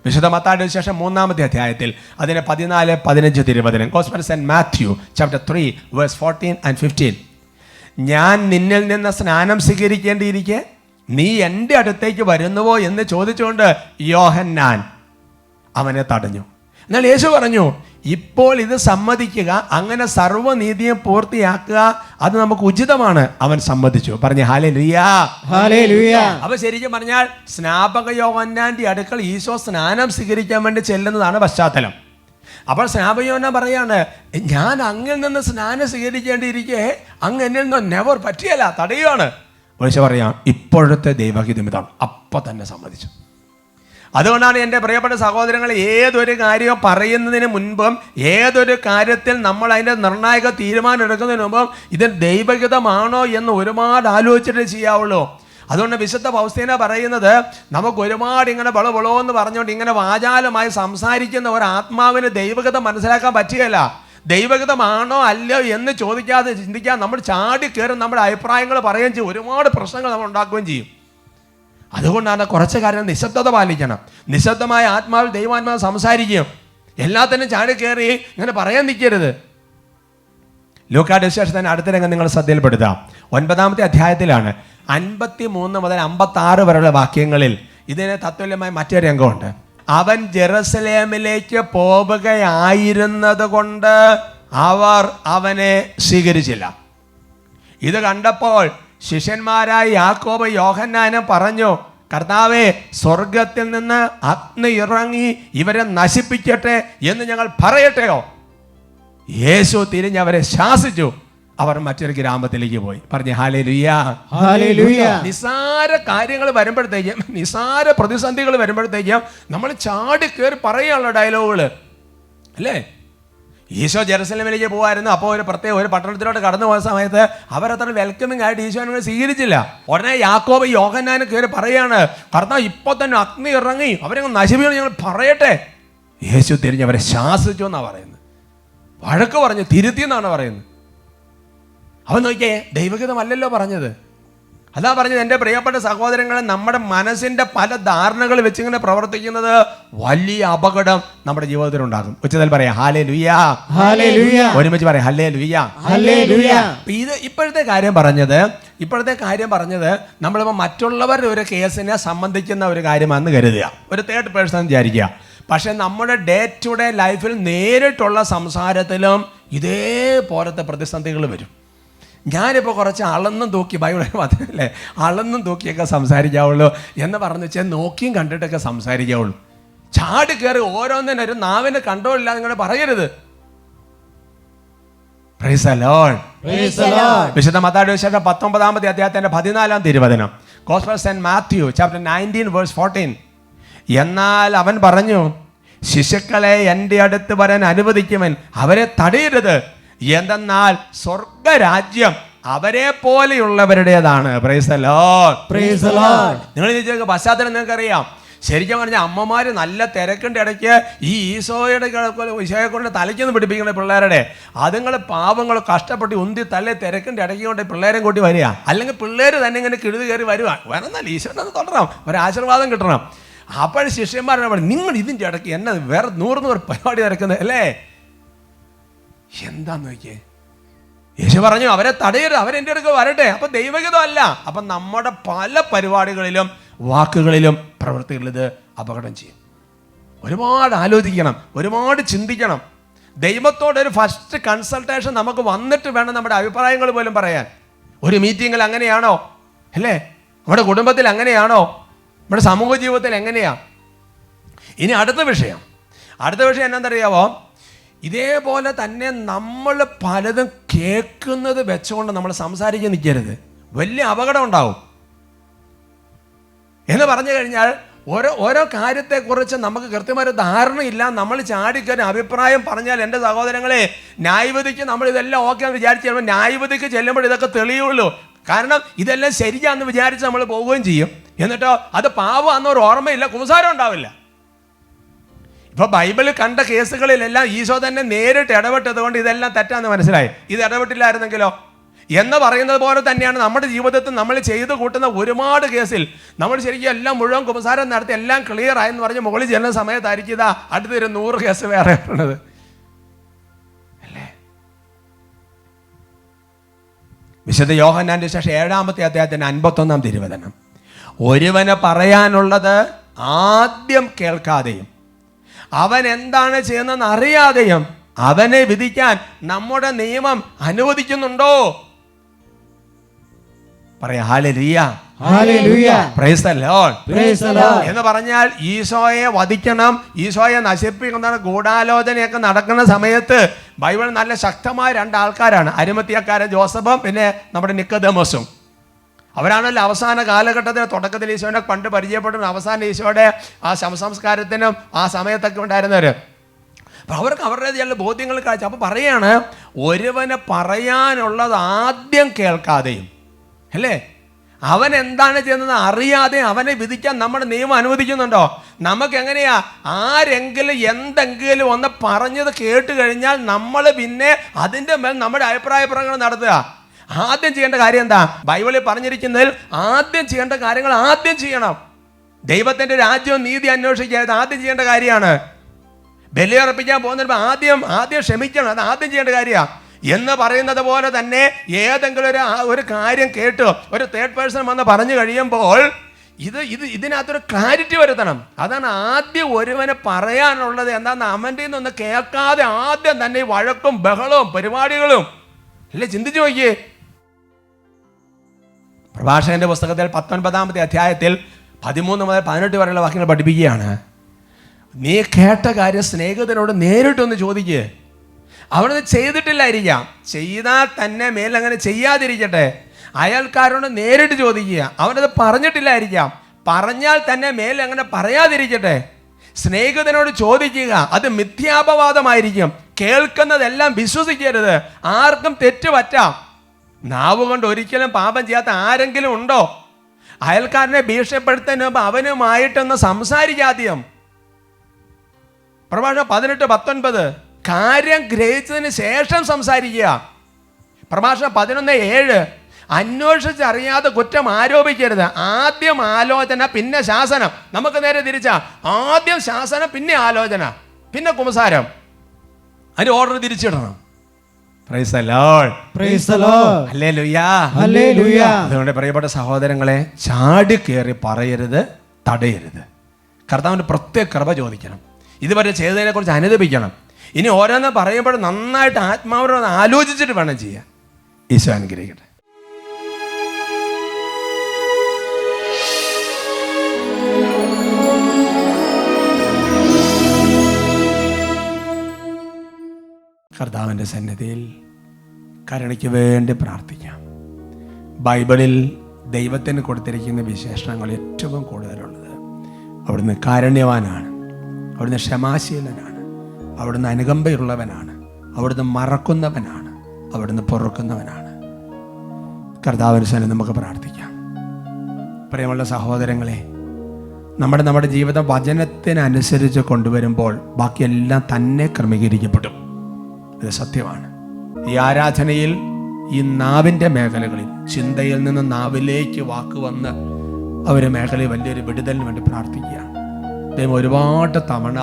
വിശുദ്ധ മത്തായിയുടെ ശേഷം 3-ാമത്തെ അധ്യായത്തിൽ അതിന് 14-15 തിരുവചനം. Gospel saint Matthew chapter 3 verse 14 and 15. ഞാൻ നിന്നിൽ നിന്ന് സ്നാനം സ്വീകരിക്കേണ്ടിയിരിക്കെ നീ എൻ്റെ അടുത്തേക്ക് വരുന്നുവോ എന്ന് ചോദിച്ചുകൊണ്ട് യോഹന്നാൻ അവനെ തടഞ്ഞു. എന്നാൽ യേശു പറഞ്ഞു, ഇപ്പോൾ ഇത് സമ്മതിക്കുക, അങ്ങനെ സർവ്വനീതിയും പൂർത്തിയാക്കുക, അത് നമുക്ക് ഉചിതമാണ്. അവൻ സമ്മതിച്ചു. പറഞ്ഞ ഹല്ലേലൂയ, ഹല്ലേലൂയ. അപ്പൊ ശരിക്കും പറഞ്ഞാൽ സ്നാപക യോഹന്നാന്റെ അടുക്കൽ ഈശോ സ്നാനം സ്വീകരിക്കാൻ വേണ്ടി ചെല്ലുന്നതാണ് പശ്ചാത്തലം. അപ്പോൾ സ്നാപക യോഹന്നാൻ പറയാണ്, ഞാൻ അങ്ങിൽ നിന്ന് സ്നാനം സ്വീകരിക്കേണ്ടിയിരിക്കെ അങ്ങ് എന്നിൽ നിന്ന് നെവർ പറ്റിയല്ല, തടയുകയാണ്. ഈശോ പറയാം, ഇപ്പോഴത്തെ ദൈവഹിതം ഇതാണ്. അപ്പൊ തന്നെ സമ്മതിച്ചു. അതുകൊണ്ടാണ് എൻ്റെ പ്രിയപ്പെട്ട സഹോദരങ്ങൾ, ഏതൊരു കാര്യം പറയുന്നതിന് മുൻപും ഏതൊരു കാര്യത്തിൽ നമ്മൾ അതിൻ്റെ നിർണായക തീരുമാനം എടുക്കുന്നതിന് മുമ്പും ഇത് ദൈവഹിതമാണോ എന്ന് ഒരുപാട് ആലോചിച്ചിട്ട് ചെയ്യാവുള്ളൂ. അതുകൊണ്ട് വിശുദ്ധ പൗസ്തീന പറയുന്നത്, നമുക്ക് ഒരുപാട് ഇങ്ങനെ ബളോ എന്ന് പറഞ്ഞുകൊണ്ട് ഇങ്ങനെ വാചാലമായി സംസാരിക്കുന്ന ഒരു ആത്മാവിന് ദൈവഹിതം മനസ്സിലാക്കാൻ പറ്റുകയില്ല. ദൈവഹിതമാണോ അല്ലയോ എന്ന് ചോദിക്കാതെ ചിന്തിക്കാൻ നമ്മൾ ചാടി കയറി നമ്മുടെ അഭിപ്രായങ്ങൾ പറയുകയും ചെയ്യും, ഒരുപാട് പ്രശ്നങ്ങൾ നമ്മൾ ഉണ്ടാക്കുകയും ചെയ്യും. അതുകൊണ്ടാണ് കുറച്ച് കാര്യം നിശബ്ദത പാലിക്കണം. നിശബ്ദമായ ആത്മാവിൽ ദൈവാത്മാവ് സംസാരിക്കും. എല്ലാത്തിനും ചാടി കയറി ഇങ്ങനെ പറയാൻ നിൽക്കരുത്. ലൂക്കായുടെ വിശേഷത്തിന് അടുത്ത രംഗം നിങ്ങൾ ശ്രദ്ധയിൽപ്പെടുത്താം. 9-ാമത്തെ അധ്യായത്തിലാണ് 53 മുതൽ 56 വരെയുള്ള വാക്യങ്ങളിൽ ഇതിന് തത്തുല്യമായ മറ്റൊരു രംഗമുണ്ട്. അവൻ ജെറുസലേമിലേക്ക് പോവുകയായിരുന്നത് കൊണ്ട് അവർ അവനെ സ്വീകരിച്ചില്ല. ഇത് കണ്ടപ്പോൾ ശിഷ്യന്മാരായ യാക്കോബ് യോഹന്നാനും പറഞ്ഞു, കർത്താവേ, സ്വർഗത്തിൽ നിന്ന് അഗ്നി ഇറങ്ങി ഇവരെ നശിപ്പിക്കട്ടെ എന്ന് ഞങ്ങൾ പറയട്ടെയോ? യേശു തിരിഞ്ഞവരെ ശാസിച്ചു. അവർ മറ്റൊരു ഗ്രാമത്തിലേക്ക് പോയി. പറഞ്ഞു ഹല്ലേലൂയ. ഹല്ലേലൂയ. നിസാര കാര്യങ്ങൾ വരുമ്പോഴത്തേക്കും, നിസാര പ്രതിസന്ധികൾ വരുമ്പോഴത്തേക്കും നമ്മൾ ചാടി കയറി പറയാനുള്ള ഡയലോഗുകൾ അല്ലേ? ഈശോ ജെറുസലേമിലേക്ക് പോകുമായിരുന്നു. അപ്പോൾ ഒരു പട്ടണത്തിലോട്ട് കടന്നു പോയ സമയത്ത് അവരത്ര വെൽക്കമിങ് ആയിട്ട് ഈശോനെ സ്വീകരിച്ചില്ല. ഉടനെ യാക്കോബ് യോഹന്നാന് കയറി പറയാണ്, കർത്താവ് ഇപ്പോൾ തന്നെ അഗ്നി ഇറങ്ങി അവരെ നശിപ്പിക്കണം, ഞങ്ങൾ പറയട്ടെ. യേശു തിരിഞ്ഞ് അവരെ ശാസിച്ചു എന്നാണ് പറയുന്നത്, വഴക്ക് പറഞ്ഞു, തിരുത്തി എന്നാണ് പറയുന്നത്. അവൻ നോക്കിയേ, ദൈവഗീതമല്ലല്ലോ പറഞ്ഞത്. അതാ പറഞ്ഞത്, എൻ്റെ പ്രിയപ്പെട്ട സഹോദരങ്ങളെ, നമ്മുടെ മനസ്സിൻ്റെ പല ധാരണകൾ വെച്ചിങ്ങനെ പ്രവർത്തിക്കുന്നത് വലിയ അപകടം നമ്മുടെ ജീവിതത്തിൽ ഉണ്ടാകും. ഉച്ചത്തിൽ പറയാം ഹല്ലേലൂയ. ഹല്ലേലൂയ. ഒരുമിച്ച് പറയാം ഹല്ലേലൂയ. ഹല്ലേലൂയ. ഇത് ഇപ്പോഴത്തെ കാര്യം പറഞ്ഞത് നമ്മളിപ്പോൾ മറ്റുള്ളവരുടെ ഒരു കേസിനെ സംബന്ധിക്കുന്ന ഒരു കാര്യമാണെന്ന് കരുതുക, ഒരു തേർഡ് പേഴ്സൺ വിചാരിക്കുക. പക്ഷെ നമ്മുടെ ഡേ ടു ഡേ ലൈഫിൽ നേരിട്ടുള്ള സംസാരത്തിലും ഇതേപോലത്തെ പ്രതിസന്ധികൾ വരും. ഞാനിപ്പോൾ കുറച്ച് അളന്നും തൂക്കി, ബൈബിളിൽ മാത്രമല്ലേ അളന്നും തൂക്കിയൊക്കെ സംസാരിക്കാവുള്ളൂ എന്ന് പറഞ്ഞു വെച്ചാൽ നോക്കിയും കണ്ടിട്ടൊക്കെ സംസാരിക്കാവുള്ളൂ. ചാടി കയറി ഓരോന്നിനും ഒരു നാവിന് കൺട്രോൾ ഇല്ലാതെ നിങ്ങൾ പറയരുത്. Price the Lord. Praise the Lord. വിശുദ്ധ മത്തായിയുടെ സുവിശേഷം 19-ാമത്തെ അധ്യായത്തിന്റെ 14-ാം തിരുവചനം, ഗോസ്പൽ സെന്റ് മാത്യു ചാപ്റ്റർ 19:14. എന്നാൽ അവൻ പറഞ്ഞു, ശിശുക്കളെ എൻ്റെ അടുത്ത് വരാൻ അനുവദിക്കുവൻ, അവരെ തടയരുത്, എന്തെന്നാൽ സ്വർഗരാജ്യം അവരെ പോലെയുള്ളവരുടേതാണ്. Praise the Lord. Praise the Lord. നിങ്ങൾ ചോദിച്ച പശ്ചാത്തലം നിങ്ങൾക്കറിയാം. ശരിക്കും പറഞ്ഞാൽ അമ്മമാർ നല്ല തിരക്കിൻ്റെ ഇടയ്ക്ക് ഈ ഈശോയെ കൊണ്ട് തലയ്ക്കൊന്ന് പിടിപ്പിക്കണ പിള്ളേരുടെ, അതുങ്ങൾ പാവങ്ങൾ കഷ്ടപ്പെട്ട് ഉന്തി തല്ലേ തിരക്കിൻ്റെ ഇടയ്ക്ക് കൊണ്ട് പിള്ളേരെ കൂട്ടി വരിക. അല്ലെങ്കിൽ പിള്ളേർ തന്നെ ഇങ്ങനെ കിഴുതി കയറി വരുക. വേണമെന്നല്ല, ഈശോനെ തുടരണം, ഒരാശീർവാദം കിട്ടണം. അപ്പോൾ ശിഷ്യന്മാരെ പറയും, നിങ്ങൾ ഇതിൻ്റെ ഇടയ്ക്ക് എന്നെ വേറെ 100 പരിപാടി നടക്കുന്നത് അല്ലേ? എന്താന്ന് നോക്കിയേ, യേശു പറഞ്ഞു അവരെ തടയരുത്, അവരെൻ്റെ അടുക്ക് വരട്ടെ. അപ്പം ദൈവഗീതമല്ല. അപ്പം നമ്മുടെ പല പരിപാടികളിലും വാക്കുകളിലും പ്രവൃത്തികളിൽ ഇത് അപകടം ചെയ്യും. ഒരുപാട് ആലോചിക്കണം, ഒരുപാട് ചിന്തിക്കണം. ദൈവത്തോടൊരു ഫസ്റ്റ് കൺസൾട്ടേഷൻ നമുക്ക് വന്നിട്ട് വേണം നമ്മുടെ അഭിപ്രായങ്ങൾ പോലും പറയാൻ. ഒരു മീറ്റിങ്ങിൽ അങ്ങനെയാണോ അല്ലേ? നമ്മുടെ കുടുംബത്തിൽ അങ്ങനെയാണോ? നമ്മുടെ സമൂഹ ജീവിതത്തിൽ എങ്ങനെയാ? ഇനി അടുത്ത വിഷയം എന്താണെന്നറിയാവോ? ഇതേപോലെ തന്നെ നമ്മൾ പലതും കേൾക്കുന്നത് വെച്ചുകൊണ്ട് നമ്മൾ സംസാരിക്കാൻ നിൽക്കരുത്. വലിയ അപകടം ഉണ്ടാവും. എന്ന് പറഞ്ഞു കഴിഞ്ഞാൽ ഓരോ കാര്യത്തെക്കുറിച്ച് നമുക്ക് കൃത്യമായൊരു ധാരണയില്ല. നമ്മൾ ചാടിക്കറി അഭിപ്രായം പറഞ്ഞാൽ, എൻ്റെ സഹോദരങ്ങളെ, ന്യായവിധിക്ക് നമ്മൾ ഇതെല്ലാം ഓക്കെ എന്ന് വിചാരിച്ച് കഴിയുമ്പോൾ ന്യായവിധിക്ക് ചെല്ലുമ്പോൾ ഇതൊക്കെ തെളിയുള്ളൂ. കാരണം ഇതെല്ലാം ശരിയാണെന്ന് വിചാരിച്ച് നമ്മൾ പോവുകയും ചെയ്യും. എന്നിട്ടോ അത് പാവമാണെന്നൊരു ഓർമ്മയില്ല, കുംസാരം ഉണ്ടാവില്ല. ഇപ്പൊ ബൈബിളിൽ കണ്ട കേസുകളിലെല്ലാം ഈശോ തന്നെ നേരിട്ട് ഇടപെട്ടത് കൊണ്ട് ഇതെല്ലാം തെറ്റാന്ന് മനസ്സിലായി. ഇത് ഇടപെട്ടില്ലായിരുന്നെങ്കിലോ എന്ന് പറയുന്നത് പോലെ തന്നെയാണ് നമ്മുടെ ജീവിതത്തിൽ നമ്മൾ ചെയ്തു കൂട്ടുന്ന ഒരുപാട് കേസിൽ നമ്മൾ ശരിക്കും എല്ലാം മുഴുവൻ കുമ്പസാരം നടത്തി എല്ലാം ക്ലിയർ ആയെന്ന് പറഞ്ഞ് മുകളിൽ ചെല്ലുന്ന സമയത്തായിരിക്കും ഇതാ അടുത്തൊരു 100 കേസ് വേറെ ഉള്ളത് അല്ലേ? വിശുദ്ധ യോഹന്നാന്റെ സുവിശേഷം 7-ാമത്തെ അധ്യായത്തിന്റെ 51-ാം തിരുവചനം, ഒരുവന് പറയാനുള്ളത് ആദ്യം കേൾക്കാതെയും അവൻ എന്താണ് ചെയ്യുന്നതെന്ന് അറിയാതെയും അവനെ വിധിക്കാൻ നമ്മുടെ നിയമം അനുവദിക്കുന്നുണ്ടോ? പറയാ hallelujah. Hallelujah. Price the Lord. Praise the Lord. എന്ന് പറഞ്ഞാൽ ഈശോയെ വധിക്കണം, ഈശോയെ നശിപ്പിക്കുന്ന ഗൂഢാലോചനയൊക്കെ നടക്കുന്ന സമയത്ത് ബൈബിൾ നല്ല ശക്തമായ 2 ആൾക്കാരാണ്, അരിമത്തിയക്കാരൻ ജോസഫും പിന്നെ നമ്മുടെ നിക്കോദെമോസും. അവരാണല്ലോ അവസാന കാലഘട്ടത്തിൽ തുടക്കത്തിൽ ഈശോനെ പണ്ട് പരിചയപ്പെട്ടു, അവസാന ഈശോയുടെ ആ ശവസംസ്കാരത്തിനും ആ സമയത്തൊക്കെ ഉണ്ടായിരുന്നവർ. അപ്പം അവർക്ക് അവരുടെ ചില ബോധ്യങ്ങൾ കാഴ്ച. അപ്പം പറയാണ്, ഒരുവന് പറയാനുള്ളത് ആദ്യം കേൾക്കാതെയും അല്ലേ, അവൻ എന്താണ് ചെയ്യുന്നത് അറിയാതെ അവനെ വിധിക്കാൻ നമ്മുടെ നിയമം അനുവദിക്കുന്നുണ്ടോ? നമുക്ക് എങ്ങനെയാ, ആരെങ്കിലും എന്തെങ്കിലും ഒന്ന് പറഞ്ഞത് കേട്ട് കഴിഞ്ഞാൽ നമ്മൾ പിന്നെ അതിൻ്റെ മേൽ നമ്മുടെ അഭിപ്രായ പ്രകടനം നടത്തുക. ആദ്യം ചെയ്യേണ്ട കാര്യം എന്താ? ബൈബിളിൽ പറഞ്ഞിരിക്കുന്നതിൽ ആദ്യം ചെയ്യേണ്ട കാര്യങ്ങൾ ആദ്യം ചെയ്യണം. ദൈവത്തിൻ്റെ രാജ്യവും നീതി അന്വേഷിക്കുക, ആദ്യം ചെയ്യേണ്ട കാര്യമാണ്. ബലിയർപ്പിക്കാൻ പോകുന്നതിന് ആദ്യം ക്ഷമിക്കണം, അത് ആദ്യം ചെയ്യേണ്ട കാര്യമാണ്. എന്ന് പറയുന്നത് പോലെ തന്നെ ഏതെങ്കിലും ഒരു കാര്യം കേട്ട് ഒരു തേർഡ് പേഴ്സൺ വന്ന് പറഞ്ഞു കഴിയുമ്പോൾ ഇതിനകത്തൊരു ക്ലാരിറ്റി വരുത്തണം. അതാണ് ആദ്യം ഒരുവന് പറയാനുള്ളത്. എന്താണെന്ന് അവൻ്റെ നിന്ന് കേൾക്കാതെ ആദ്യം തന്നെ വഴക്കും ബഹളവും പരിപാടികളും അല്ലേ? ചിന്തിച്ചു നോക്കിയേ. പ്രഭാഷകന്റെ പുസ്തകത്തിൽ 19-ാമത്തെ അധ്യായത്തിൽ 13 മുതൽ 18 വരെയുള്ള വാക്യങ്ങൾ പഠിപ്പിക്കുകയാണ്. നീ കേട്ട കാര്യം സ്നേഹിതനോട് നേരിട്ടൊന്ന് ചോദിക്കുക. അവനത് ചെയ്തിട്ടില്ലായിരിക്കാം. ചെയ്താൽ തന്നെ മേലങ്ങനെ ചെയ്യാതിരിക്കട്ടെ. അയൽക്കാരോട് നേരിട്ട് ചോദിക്കുക. അവനത് പറഞ്ഞിട്ടില്ലായിരിക്കാം. പറഞ്ഞാൽ തന്നെ മേലങ്ങനെ പറയാതിരിക്കട്ടെ. സ്നേഹിതനോട് ചോദിക്കുക. അത് മിഥ്യാപവാദമായിരിക്കും. കേൾക്കുന്നതെല്ലാം വിശ്വസിക്കരുത്. ആർക്കും തെറ്റ് പറ്റാം. നാവ് കൊണ്ട് ഒരിക്കലും പാപം ചെയ്യാത്ത ആരെങ്കിലും ഉണ്ടോ? അയൽക്കാരനെ ഭീഷണിപ്പെടുത്തുന്നതിന് മുമ്പ് അവനുമായിട്ടൊന്ന് സംസാരിക്കാദ്യം. പ്രഭാഷണം 18:19 കാര്യം ഗ്രഹിച്ചതിന് ശേഷം സംസാരിക്കുക. പ്രഭാഷണം 11:7 അന്വേഷിച്ചറിയാതെ കുറ്റം ആരോപിക്കരുത്. ആദ്യം ആലോചന പിന്നെ ശാസനം. നമുക്ക് നേരെ തിരിച്ചാ. ആദ്യം ശാസനം പിന്നെ ആലോചന പിന്നെ കുമ്പസാരം. അതിന് ഓർഡർ തിരിച്ചിടണം. Praise the Lord. Praise the Lord. ഹല്ലേലൂയ. ഹല്ലേലൂയ. അതുകൊണ്ട് പ്രിയപ്പെട്ട സഹോദരങ്ങളെ, ചാടി കയറി പറയരുത്, തടയരുത്. കർത്താവിന് പ്രത്യേക കൃപ ചോദിക്കണം. ഇതുവരെ ചെയ്തതിനെ കുറിച്ച് അനുദപിക്കണം. ഇനി ഓരോന്ന് പറയുമ്പോൾ നന്നായിട്ട് ആത്മാവിനോട് ആലോചിച്ചിട്ട് വേണം ചെയ്യാൻ. ഈശോ അനുഗ്രഹിക്കട്ടെ. കർത്താവിൻ്റെ സന്നിധിയിൽ കരുണയ്ക്ക് വേണ്ടി പ്രാർത്ഥിക്കാം. ബൈബിളിൽ ദൈവത്തിന് കൊടുത്തിരിക്കുന്ന വിശേഷണങ്ങൾ ഏറ്റവും കൂടുതലുള്ളത് അവിടുന്ന് കാരുണ്യവാനാണ്, അവിടുന്ന് ക്ഷമാശീലനാണ്, അവിടുന്ന് അനുകമ്പയുള്ളവനാണ്, അവിടുന്ന് മറക്കുന്നവനാണ്, അവിടുന്ന് പൊറുക്കുന്നവനാണ്. കർത്താവിന് സന്നിധി നമുക്ക് പ്രാർത്ഥിക്കാം. പ്രിയമുള്ള സഹോദരങ്ങളെ, നമ്മുടെ ജീവിതം വചനത്തിനനുസരിച്ച് കൊണ്ടുവരുമ്പോൾ ബാക്കിയെല്ലാം തന്നെ ക്രമീകരിക്കപ്പെടും. ഇത് സത്യമാണ്. ഈ ആരാധനയിൽ ഈ നാവിൻ്റെ മേഖലകളിൽ, ചിന്തയിൽ നിന്ന് നാവിലേക്ക് വാക്ക് വന്ന് ഒരു മേഖലയിൽ വലിയൊരു വിടുതലിന് വേണ്ടി പ്രാർത്ഥിക്കുകയാണ്. ദൈവം ഒരുപാട് തവണ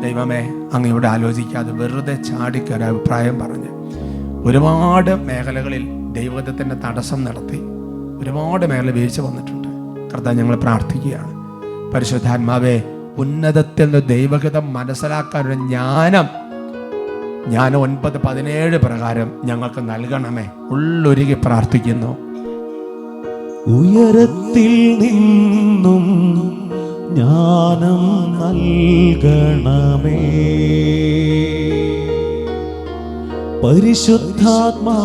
ദൈവമേ അങ്ങയോട് ആലോചിക്കാതെ വെറുതെ ചാടിക്കൊരു അഭിപ്രായം പറഞ്ഞ് ഒരുപാട് മേഖലകളിൽ ദൈവത്തിൻ്റെ തടസ്സം നടത്തി ഒരുപാട് മേഖല വീഴ്ച വന്നിട്ടുണ്ട്. കർത്താവ്, ഞങ്ങൾ പ്രാർത്ഥിക്കുകയാണ്. പരിശുദ്ധാത്മാവേ, ഉന്നതത്തിൽ നിന്ന് ദൈവഹിതം മനസ്സിലാക്കാനൊരു ജ്ഞാനം 9:17 പ്രകാരം ഞങ്ങൾക്ക് നൽകണമേ. ഉള്ളൊരുകി പ്രാർത്ഥിക്കുന്നു. ഉയരത്തിൽ നിന്നും ജ്ഞാനം നൽകണമേ, പരിശുദ്ധാത്മാവിനെ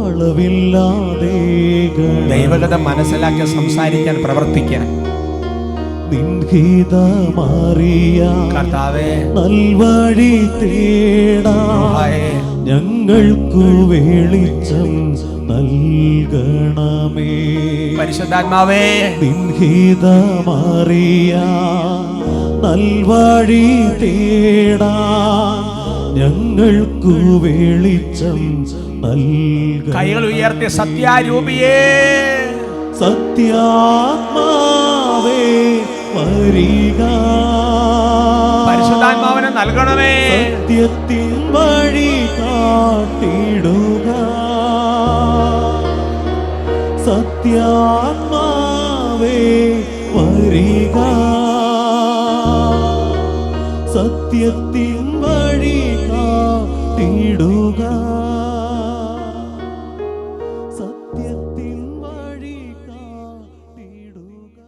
അളവില്ലാതെ ദൈവഗതം മനസ്സിലാക്കി സംസാരിക്കാൻ, പ്രവർത്തിക്കാൻ കർത്താവേ, നൽവഴി തേടാ ഞങ്ങൾക്കു വെളിച്ചം നൽകണമേ. പരിശുദ്ധാത്മാവേ, നിൻഹിതമറിയാ നൽവഴി തേടാ ഞങ്ങൾക്കു വെളിച്ചം നൽക. കൈകൾ ഉയർത്തി സത്യാരൂപിയേ, സത്യാത്മാവേ വരിക, പരിശുദ്ധാത്മാവിനെ നൽകണമേ. സത്യത്തിൻ വഴി കാട്ടിടുക, സത്യാത്മാവേ വരിക, സത്യത്തിൻ വഴി കാട്ടിടുക, സത്യത്തിൻ വഴി കാട്ടിടുക.